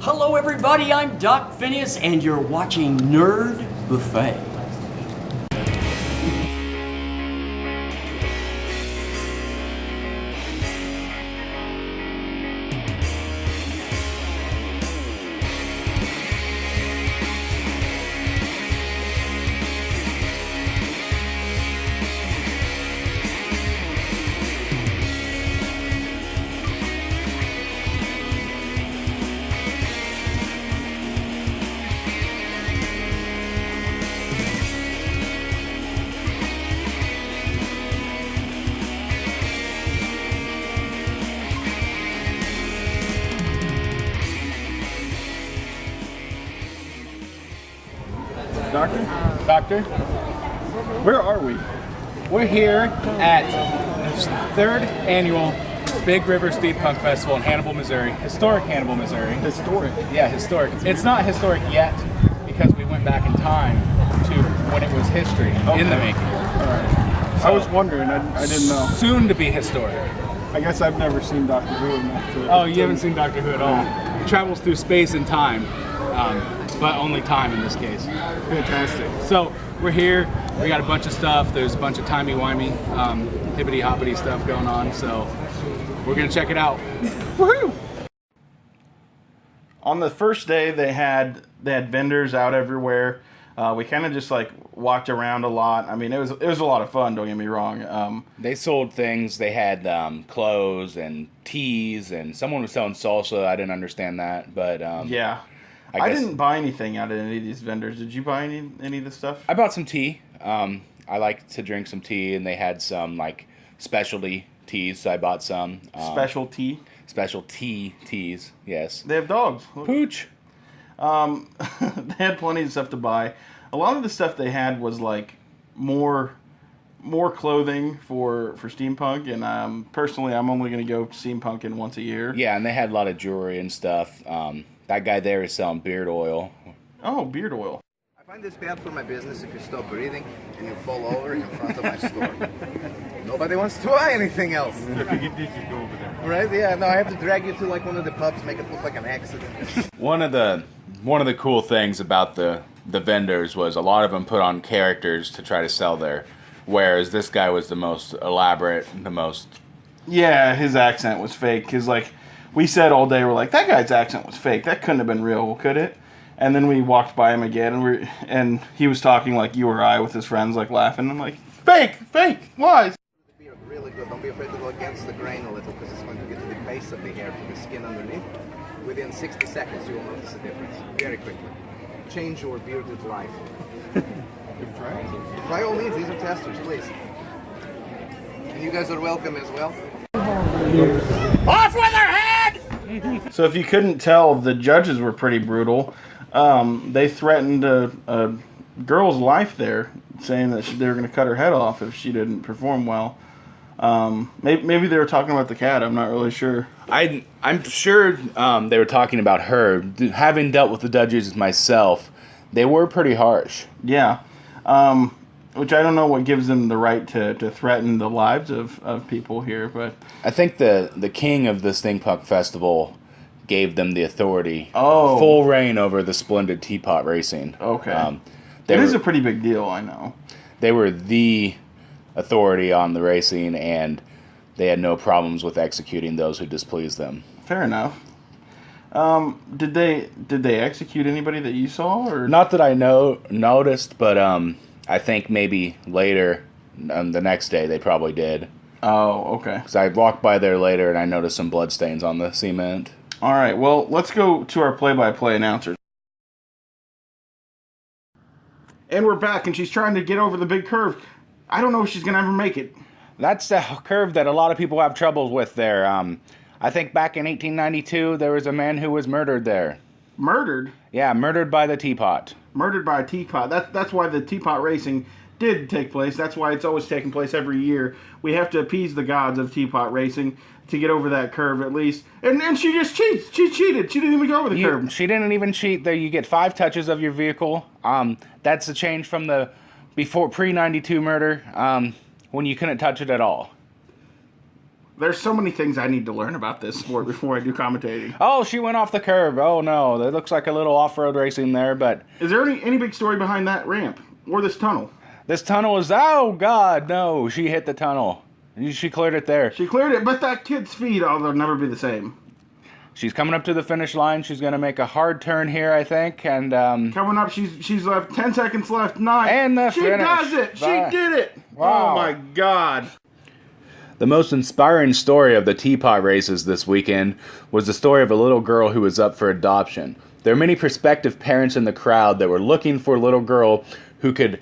Hello everybody, I'm Doc Phineus and you're watching Nerd Buffet. Doctor, where are we? We're here at the 3rd annual Big River Steampunk Festival in Hannibal, Missouri. Historic Hannibal, Missouri. Historic? Yeah, historic. It's not historic yet because we went back in time to when it was history in the making. All right. So, I was wondering, I didn't know. Soon to be historic. I guess I've never seen Doctor Who enough to... Oh, you haven't seen Doctor Who at all? It travels through space and time. But only time in this case. Fantastic. So we're here. We got a bunch of stuff. There's a bunch of timey-wimey, hippity-hoppity stuff going on. So we're gonna check it out. Woohoo! On the first day, they had vendors out everywhere. We kind of just like walked around a lot. I mean, it was a lot of fun. Don't get me wrong. They sold things. They had clothes and teas, and someone was selling salsa. I didn't understand that, but yeah. I didn't buy anything out of any of these vendors. Did you buy any of this stuff? I bought some tea. I like to drink some tea, and they had some like specialty teas. So I bought some Specialty teas. Yes. They have dogs. Pooch. They had plenty of stuff to buy. A lot of the stuff they had was like more clothing for steampunk, and personally, I'm only going to go steampunking once a year. Yeah, and they had a lot of jewelry and stuff. That guy there is selling beard oil. Oh, beard oil. I find this bad for my business if you stop breathing and you fall over in front of my store. Nobody wants to buy anything else. If you get this, you go over there. Right? Yeah, no, I have to drag you to like one of the pubs, make it look like an accident. One of the cool things about the vendors was a lot of them put on characters to try to sell there, whereas this guy was the most elaborate, the most... Yeah, his accent was fake, because like, we said all day, we're like, that guy's accent was fake. That couldn't have been real, could it? And then we walked by him again, and he was talking like you or I with his friends, like laughing. I'm like, fake, lies. Really good. Don't be afraid to go against the grain a little, because it's going to get to the base of the hair, to the skin underneath. Within 60 seconds, you will notice a difference very quickly. Change your bearded life. By all means, these are testers, please. And you guys are welcome as well. Off with their head! So if you couldn't tell, the judges were pretty brutal. They threatened a girl's life there, saying that they were going to cut her head off if she didn't perform well. Maybe they were talking about the cat. I'm not really sure. I'm sure they were talking about her. Having dealt with the judges myself, they were pretty harsh. Yeah. Which I don't know what gives them the right to threaten the lives of people here, but... I think the king of the Steampunk Festival gave them the authority, Oh. full reign over the splendid Teapot racing. Okay. It is a pretty big deal, I know. They were the authority on the racing, and they had no problems with executing those who displeased them. Fair enough. Did they execute anybody that you saw, or Not that I noticed, but I think maybe later, the next day, they probably did. Oh, okay. Because I walked by there later and I noticed some bloodstains on the cement. All right, well, let's go to our play-by-play announcers. And we're back, and she's trying to get over the big curve. I don't know if she's going to ever make it. That's the curve that a lot of people have troubles with there. I think back in 1892, there was a man who was murdered there. Murdered? Yeah, murdered by the Teapot. Murdered by a teapot. That's why the teapot racing did take place. That's why it's always taking place every year. We have to appease the gods of teapot racing to get over that curve at least. And she just cheats. She cheated. She didn't even go over the curve. She didn't even cheat. There, you get 5 touches of your vehicle. That's a change from the pre-92 murder when you couldn't touch it at all. There's so many things I need to learn about this sport before I do commentating. Oh, she went off the curb. Oh no, that looks like a little off-road racing there, but Is there any big story behind that ramp or this tunnel? this tunnel is, oh God, no, she hit the tunnel. She cleared it there. She cleared it, but that kid's feet, they'll never be the same. She's coming up to the finish line. She's going to make a hard turn here, I think, and Coming up, she's left 10 seconds left. 9. And the she finish. does it. She Bye. did it. Wow. Oh my God. the most inspiring story of the Teapot races this weekend was the story of a little girl who was up for adoption. There are many prospective parents in the crowd that were looking for a little girl who could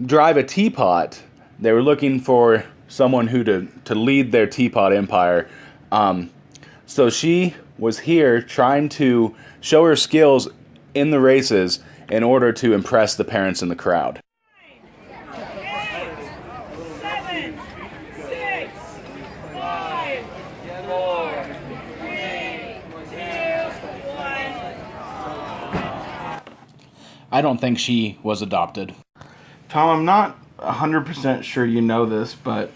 drive a teapot. They were looking for someone who to lead their teapot empire. So she was here trying to show her skills in the races in order to impress the parents in the crowd. 8, 7, 6, 5, 4, 3, 2, 1. I don't think she was adopted. Tom, I'm not 100% sure you know this, but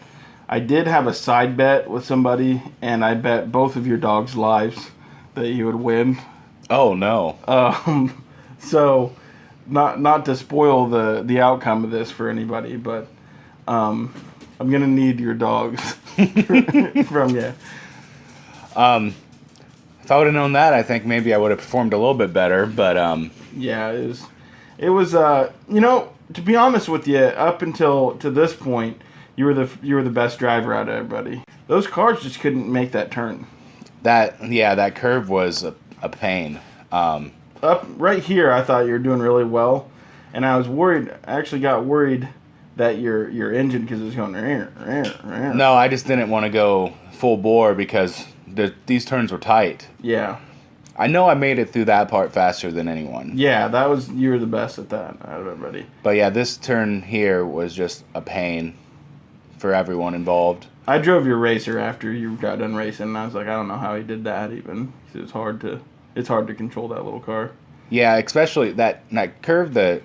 I did have a side bet with somebody, and I bet both of your dogs' lives that you would win. Oh no. So, not to spoil the outcome of this for anybody, but I'm gonna need your dogs from you. If I would have known that, I think maybe I would have performed a little bit better, but Yeah, it was you know, to be honest with you, up until to this point, you were the best driver out of everybody. Those cars just couldn't make that turn. that curve was a pain. Up right here, I thought you were doing really well, and I was worried. I actually got worried that your engine, because it was going. No, I just didn't want to go full bore because these turns were tight. Yeah, I know I made it through that part faster than anyone. yeah, you were the best at that out of everybody. But yeah, this turn here was just a pain for everyone involved. I drove your racer after you got done racing, and I was like, I don't know how he did that even. 'Cause it's hard to control that little car. Yeah, especially that curve the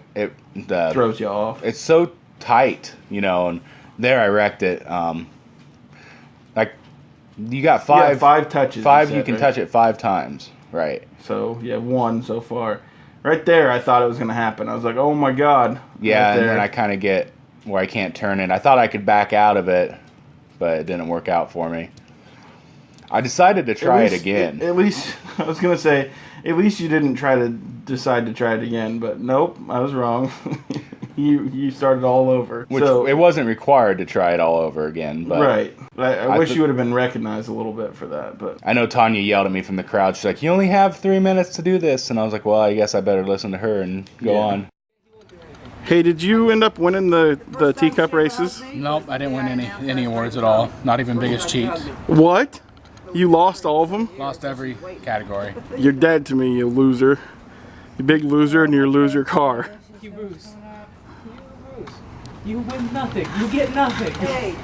Throws you off. it's so tight, and there I wrecked it. Like you got You five got 5 touches. five said, you can right? touch it 5 times, right? So you have 1 so far. Right there, I thought it was going to happen. I was like, oh my God. Yeah, right and then I kind of get where I can't turn it. I thought I could back out of it, but it didn't work out for me. I decided to try it again. At least, I was going to say, at least you didn't decide to try it again. But nope, I was wrong. You started all over. Which it wasn't required to try it all over again. But right. I wish th- you would have been recognized a little bit for that. But I know Tanya yelled at me from the crowd. She's like, "You only have 3 minutes to do this." And I was like, well, I guess I better listen to her and go Yeah. on. hey, did you end up winning the teacup races? Nope, I didn't win any awards at all. Not even biggest cheat. What? You lost all of them? Lost every category. You're dead to me, you loser. You big loser in your loser car. You lose. You win nothing. You get nothing. Hey.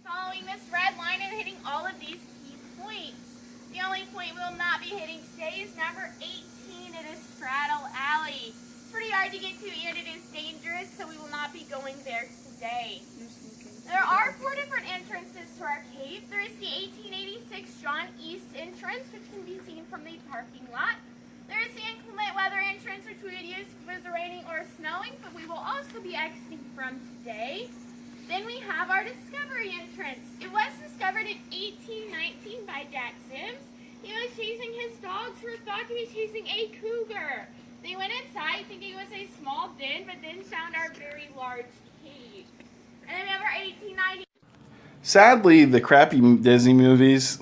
Following this red line and hitting all of these key points. The only point we will not be hitting today is number 18. It is Straddle Alley. It's pretty hard to get to and it is dangerous, so we will not be going there today. There are 4 different entrances to our cave. There is the 1886 John East entrance, which can be seen from the parking lot. There is the inclement weather entrance, which we would use if it was raining or snowing, but we will also be exiting from today. Then we have our discovery entrance. It was discovered in 1819 by Jack Sims. He was chasing his dogs who were thought to be chasing a cougar. They went inside thinking it was a small den, but then found our very large cave. And then we have our 1890. Sadly, the crappy Disney movies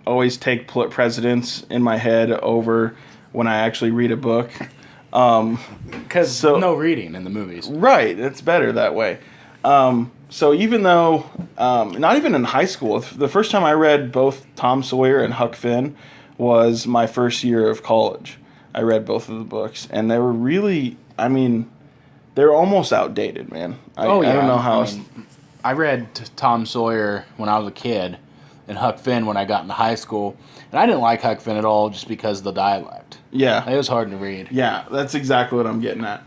always take precedence in my head over when I actually read a book. Because no reading in the movies. Right, it's better that way. So even though, not even in high school, the first time I read both Tom Sawyer and Huck Finn was my first year of college. I read both of the books, and they were really, they're almost outdated, man. I don't know how. I read Tom Sawyer when I was a kid, and Huck Finn when I got into high school. And I didn't like Huck Finn at all just because of the dialect. Yeah. It was hard to read. Yeah, that's exactly what I'm getting at.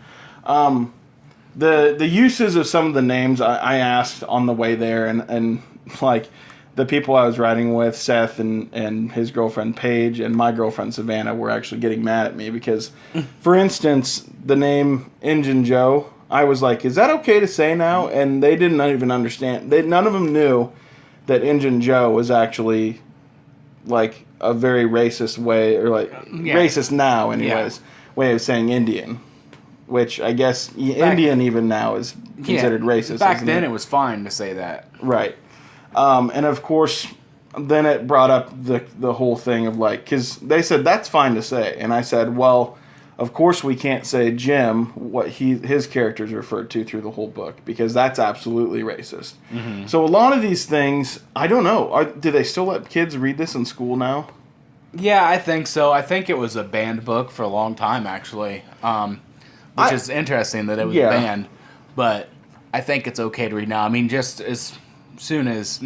The uses of some of the names I asked on the way there, and like the people I was riding with, Seth and his girlfriend Paige and my girlfriend Savannah, were actually getting mad at me because, for instance, the name Injun Joe, I was like, is that okay to say now? And they didn't even understand. None of them knew that Injun Joe was actually like a very racist way, or like racist now anyways, way of saying Indian, which I guess Indian even now is considered racist. Back then it was fine to say that. Right. And of course, then it brought up the whole thing of like, because they said that's fine to say, and I said, well, of course we can't say Jim, what his character is referred to through the whole book, because that's absolutely racist. Mm-hmm. So a lot of these things, I don't know, do they still let kids read this in school now? Yeah, I think so. I think it was a banned book for a long time, actually, which is interesting that it was banned, but I think it's okay to read now. I mean, just as soon as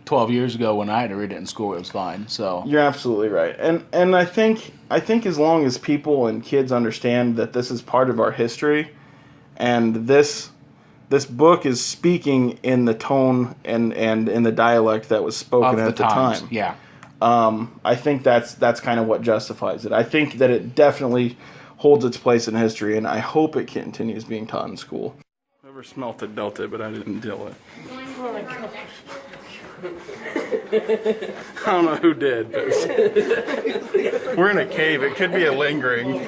12 years ago when I had to read it in school, it was fine. So you're absolutely right, and I think as long as people and kids understand that this is part of our history, and this book is speaking in the tone and in the dialect that was spoken at the time. Yeah, I think that's kind of what justifies it. I think that it definitely holds its place in history, and I hope it continues being taught in school. Never smelt it, dealt it, but I didn't deal it. I don't know who did, but we're in a cave. It could be a lingering.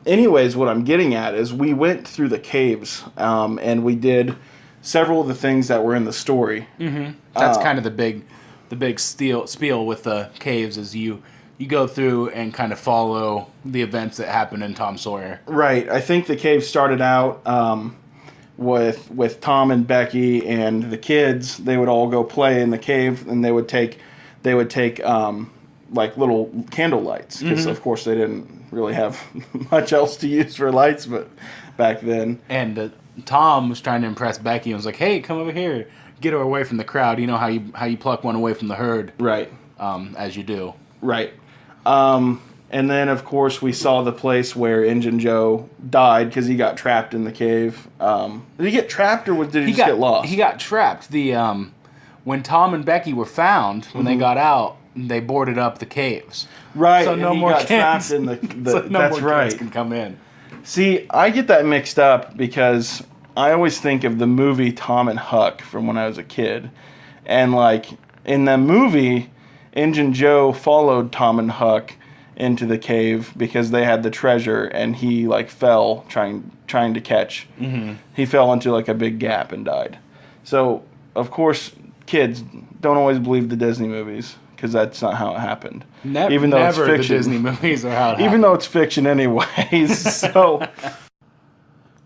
Anyways, what I'm getting at is we went through the caves, and we did several of the things that were in the story. Mm-hmm. That's kind of the big spiel with the caves is you go through and kind of follow the events that happened in Tom Sawyer. Right. I think the cave started out with Tom and Becky and the kids. They would all go play in the cave, and they would take like little candle lights, because of course they didn't really have much else to use for lights, but back then. And Tom was trying to impress Becky and was like, "Hey, come over here, get her away from the crowd. You know how you pluck one away from the herd, right? As you do, right." And then, of course, we saw the place where Injun Joe died because he got trapped in the cave. Did he get trapped, or did he just get lost? He got trapped. When Tom and Becky were found, when they got out, they boarded up the caves. Right, so and no he more got kids. trapped in the so no that's more right. kids can come in. See, I get that mixed up because I always think of the movie Tom and Huck from when I was a kid. And, like, in the movie, Injun Joe followed Tom and Huck into the cave because they had the treasure, and he like fell trying to catch. Mm-hmm. He fell into like a big gap and died. So of course, kids don't always believe the Disney movies, because that's not how it happened. Even though it's fiction. The Disney movies are how it happened. Even though it's fiction anyways. So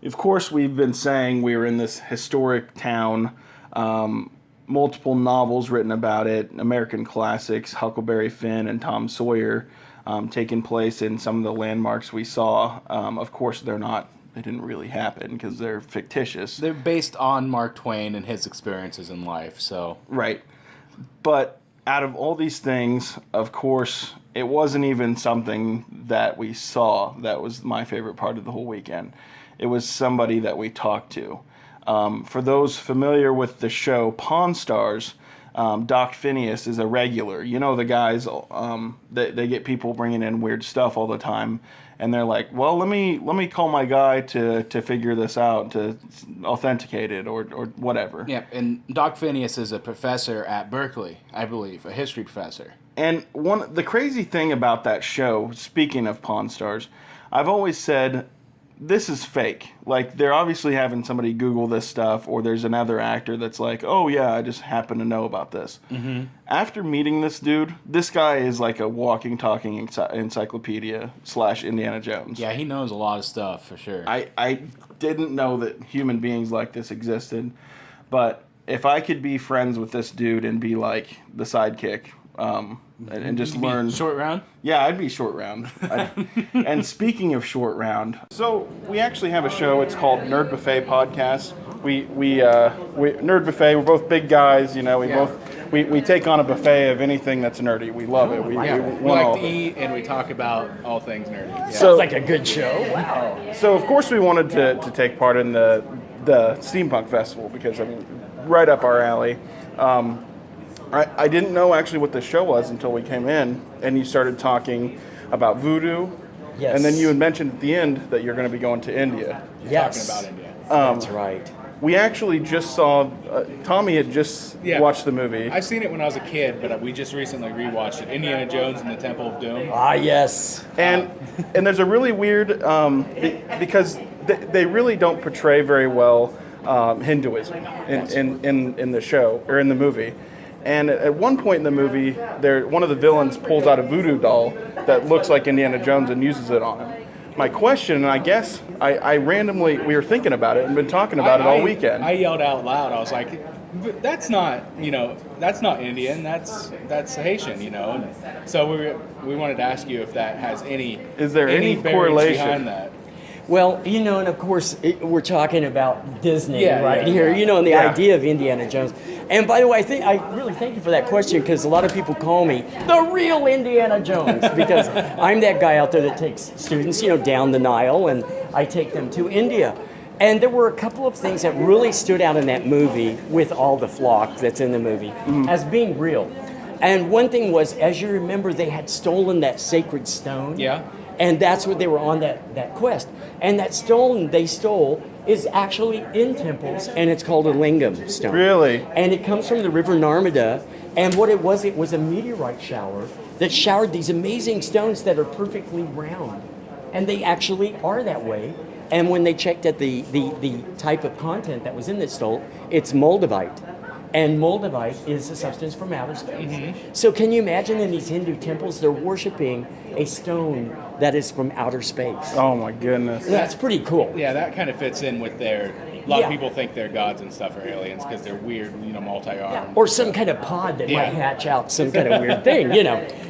of course we've been saying we were in this historic town. Multiple novels written about it, American classics, Huckleberry Finn and Tom Sawyer, taking place in some of the landmarks we saw. Of course, they didn't really happen because they're fictitious. They're based on Mark Twain and his experiences in life, so. Right. But out of all these things, of course, it wasn't even something that we saw that was my favorite part of the whole weekend. It was somebody that we talked to. For those familiar with the show Pawn Stars, Doc Phineus is a regular. You know, the guys, they get people bringing in weird stuff all the time, and they're like, well, let me call my guy to figure this out, to authenticate it, or whatever. Yeah, and Doc Phineus is a professor at Berkeley, I believe, a history professor. And the crazy thing about that show, speaking of Pawn Stars, I've always said, this is fake. Like, they're obviously having somebody Google this stuff, or there's another actor that's like, oh yeah, I just happen to know about this. Mm-hmm. After meeting this dude, this guy is like a walking, talking encyclopedia / Indiana Jones. Yeah, he knows a lot of stuff, for sure. I didn't know that human beings like this existed, but if I could be friends with this dude and be like the sidekick, and just learn. Short round? Yeah, I'd be short round. And speaking of short round, so we actually have a show. It's called Nerd Buffet Podcast. Nerd Buffet. We're both big guys. You know, we take on a buffet of anything that's nerdy. We love it. We We like to eat and we talk about all things nerdy. Yeah. So, Like a good show. Wow. so of course we wanted to take part in the Steampunk Festival because I mean, right up our alley. I didn't know actually what the show was until we came in, and you started talking about voodoo. Yes. And then you had mentioned at the end that you're going to be going to India. Yes. Talking about India. That's right. We actually just saw, Tommy had just watched the movie. I've seen it when I was a kid, but we just recently rewatched it. Indiana Jones and the Temple of Doom. Ah, yes. And there's a really weird, because they really don't portray very well Hinduism in the show, or in the movie. And at one point in the movie, one of the villains pulls out a voodoo doll that looks like Indiana Jones and uses it on him. My question, and I guess I randomly, we were thinking about it and been talking about it all weekend. I yelled out loud. I was like, "That's not, that's not Indian. That's Haitian, And so we wanted to ask you if that has any. Is there any bearings correlation behind that? Well, and of course, we're talking about Disney Yeah, here, and the Yeah. idea of Indiana Jones. And by the way, I really thank you for that question, because a lot of people call me the real Indiana Jones, because I'm that guy out there that takes students, down the Nile, and I take them to India. And there were a couple of things that really stood out in that movie with all the flock that's in the movie as being real. And one thing was, as you remember, they had stolen that sacred stone. Yeah. And that's what they were on that quest. And that stone they stole is actually in temples, and it's called a lingam stone. Really? And it comes from the river Narmada. And what it was a meteorite shower that showered these amazing stones that are perfectly round. And they actually are that way. And when they checked at the type of content that was in this stone, it's moldavite. And moldavite is a substance from outer space. Mm-hmm. So can you imagine in these Hindu temples, they're worshiping a stone that is from outer space? Oh my goodness. That's pretty cool. Yeah, that kind of fits in with their. A lot of Yeah. people think their gods and stuff are aliens because they're weird, multi-armed. Or some kind of pod that Yeah. might hatch out some kind of weird thing,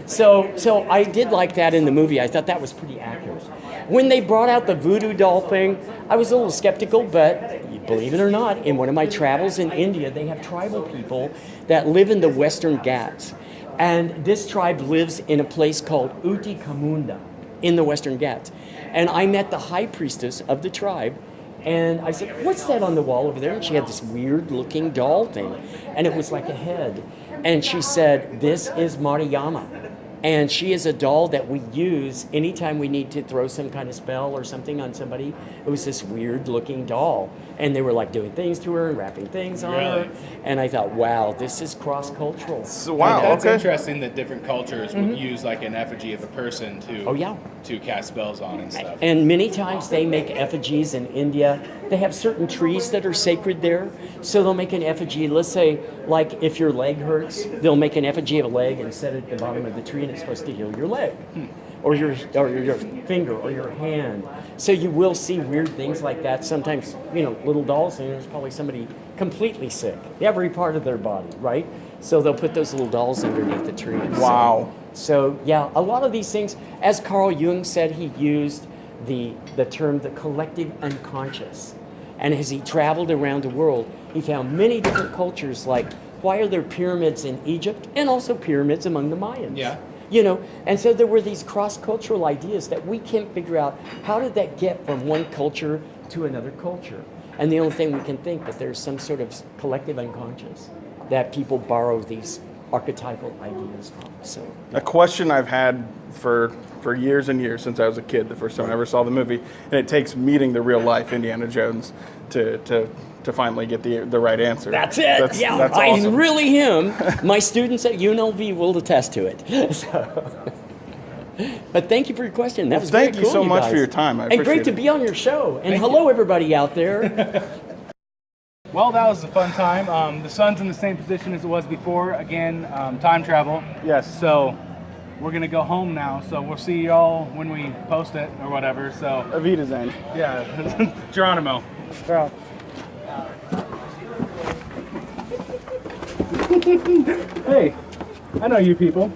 So I did like that in the movie. I thought that was pretty accurate. When they brought out the voodoo doll thing, I was a little skeptical, but believe it or not, in one of my travels in India, they have tribal people that live in the Western Ghats. And this tribe lives in a place called Uti Kamunda in the Western Ghats. And I met the high priestess of the tribe, and I said, "What's that on the wall over there?" And she had this weird-looking doll thing, and it was like a head. And she said, "This is Mariama." And she is a doll that we use anytime we need to throw some kind of spell or something on somebody. It was this weird-looking doll. And they were like doing things to her and wrapping things on her. And I thought, wow, this is cross-cultural. So, wow, That's okay. interesting that different cultures would use like an effigy of a person to cast spells on and stuff. And many times they make effigies in India. They have certain trees that are sacred there. So they'll make an effigy. Let's say, like, if your leg hurts, they'll make an effigy of a leg and set it at the bottom of the tree, and it's supposed to heal your leg. Or your finger or your hand. So you will see weird things like that. Sometimes, little dolls, and there's probably somebody completely sick. Every part of their body, right? So they'll put those little dolls underneath the tree. Wow. So yeah, a lot of these things, as Carl Jung said, he used the term the collective unconscious. And as he traveled around the world, he found many different cultures, like why are there pyramids in Egypt and also pyramids among the Mayans? Yeah. And so there were these cross-cultural ideas that we can't figure out how did that get from one culture to another culture. And the only thing we can think that there's some sort of collective unconscious that people borrow these archetypal ideas from. So A question I've had for years and years since I was a kid, the first time I ever saw the movie, and it takes meeting the real life Indiana Jones to finally get the right answer. that's it. That's I'm awesome. really him. My students at UNLV will attest to it. So. But thank you for your question. That was Thank very you cool, so much guys. for your time. I And great appreciate to it. be on your show. And hello, everybody out there. Well, that was a fun time. The sun's in the same position as it was before. Again, time travel. Yes. So we're going to go home now. So we'll see y'all when we post it or whatever. So, Avita Zane. yeah, Geronimo. Hey, I know you people.